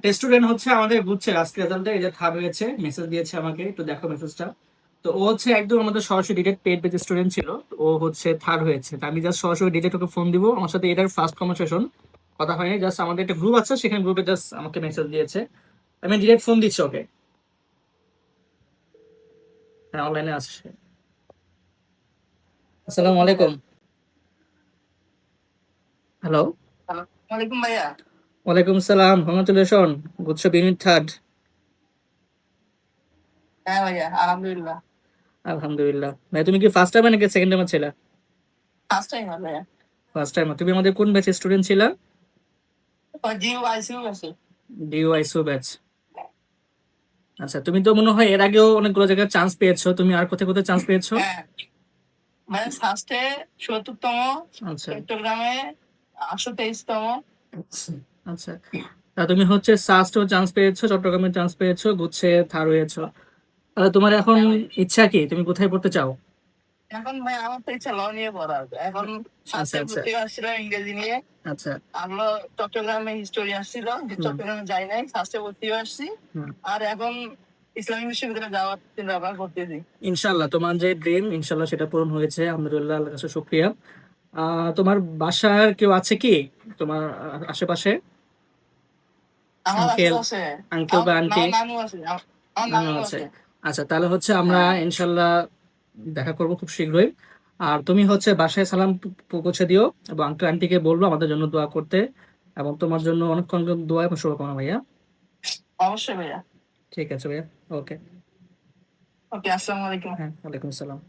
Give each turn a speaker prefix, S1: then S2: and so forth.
S1: Student হচ্ছে আমাদের বুঝছে আজকে রেজাল্টে এই যে থার্ড হয়েছে, মেসেজ দিয়েছে আমাকে, একটু দেখো মেসেজটা। তো ও হচ্ছে একদম আমাদের সরাসরি ডিরেক্ট পেড বেচ স্টুডেন্ট ছিল। তো ও হচ্ছে থার্ড হয়েছে, তো আমি জাস্ট সরাসরি ডিরেক্ট ওকে ফোন দিব। আমার সাথে এটার ফার্স্ট কনভারসেশন, কথা হয়নি, জাস্ট আমাদের একটা গ্রুপ আছে, সেখানে গ্রুপে জাস্ট আমাকে মেসেজ দিয়েছে। আমি ডিরেক্ট ফোন দিচ্ছি ওকে। হ্যাঁ, অনলাইনে আসছে। আসসালামু আলাইকুম। হ্যালো।
S2: হ্যালো, ওয়ালাইকুম ভাইয়া।
S1: ওয়ালাইকুম সালাম, কংগ্রাচুলেশন, গুচ্ছ ইউনিট থার্ড।
S2: হ্যাঁ ভাইয়া, আলহামদুলিল্লাহ।
S1: আলহামদুলিল্লাহ। ভাই তুমি কি ফার্স্ট টাইম নাকি সেকেন্ড টাইমে ছিলা?
S2: ফার্স্ট টাইম আর ভাইয়া।
S1: First time. তুমি আমাদের কোন ব্যাচের স্টুডেন্ট ছিলা?
S2: জিও আইসিইউ আছে।
S1: ডিওআইসও ব্যাচ। আচ্ছা, তুমি তো মনে হয় এর আগেও অনেকগুলো জায়গায় চান্স পেয়েছো, তুমি আর কোথায় কোথায় চান্স পেয়েছো?
S2: হ্যাঁ, মানে ফার্স্টে ৭০তম,
S1: আচ্ছা
S2: চট্টগ্রামে ৮২৩তম।
S1: আচ্ছা। তা তুমি হচ্ছে সাস্টেও চান্স পেয়েছো, চট্টগ্রামে চান্স পেয়েছো, গুচ্ছে থার্ড হয়েছো। তাহলে তোমার এখন
S2: হ্যাঁ ভাই,
S1: ইচ্ছা কি, তুমি কোথায় পড়তে চাও?
S2: এখন ভাই আমার তো ইচ্ছা ল নিয়ে পড়ার। এখন
S1: আচ্ছা
S2: ফার্স্টে
S1: আচ্ছা
S2: ভর্তি আসছিলাম ইংরেজি নিয়ে।
S1: আচ্ছা।
S2: আমরা চট্টগ্রামে হিস্টোরি আসছিল, যে
S1: হুম
S2: চট্টগ্রামে যাই নাই, ফার্স্টে ভর্তি আসছি।
S1: হুম।
S2: আর এখন ইসলামিক বিশ্ববিদ্যালয়ে যাওয়ার চিন্তা ভাবনা করতেছি।
S1: ইনশাল্লাহ তোমার যে ড্রিম, ইনশাল্লাহ সেটা পূরণ হয়েছে, আলহামদুলিল্লাহ, আল্লাহর কাছে শুকরিয়া। তোমার বাসার কেউ আছে কি তোমার আশেপাশে?
S2: আমার
S1: আঙ্কেল,
S2: আশেপাশে
S1: আঙ্কেল বা আন্টি?
S2: আমার নানু আছে, আমার
S1: নানু
S2: নানু
S1: আছে।
S2: আছে।
S1: আচ্ছা, তাহলে হচ্ছে আমরা
S2: হ্যাঁ,
S1: ইনশাল্লাহ দেখা করবো খুব শীঘ্রই। আর তুমি হচ্ছে বাসায় সালাম পৌঁছে দিও, এবং আঙ্কেল আন্টিকে বলবো আমাদের জন্য দোয়া করতে, এবং তোমার জন্য অনেক অনেক দোয়া এবং শুভকামনা ভাইয়া।
S2: অবশ্যই ভাইয়া।
S1: ঠিক আছে ভাইয়া। ওকে।
S2: ওকে, আসসালামু আলাইকুম।
S1: হ্যাঁ, ওয়ালাইকুম আসসালাম।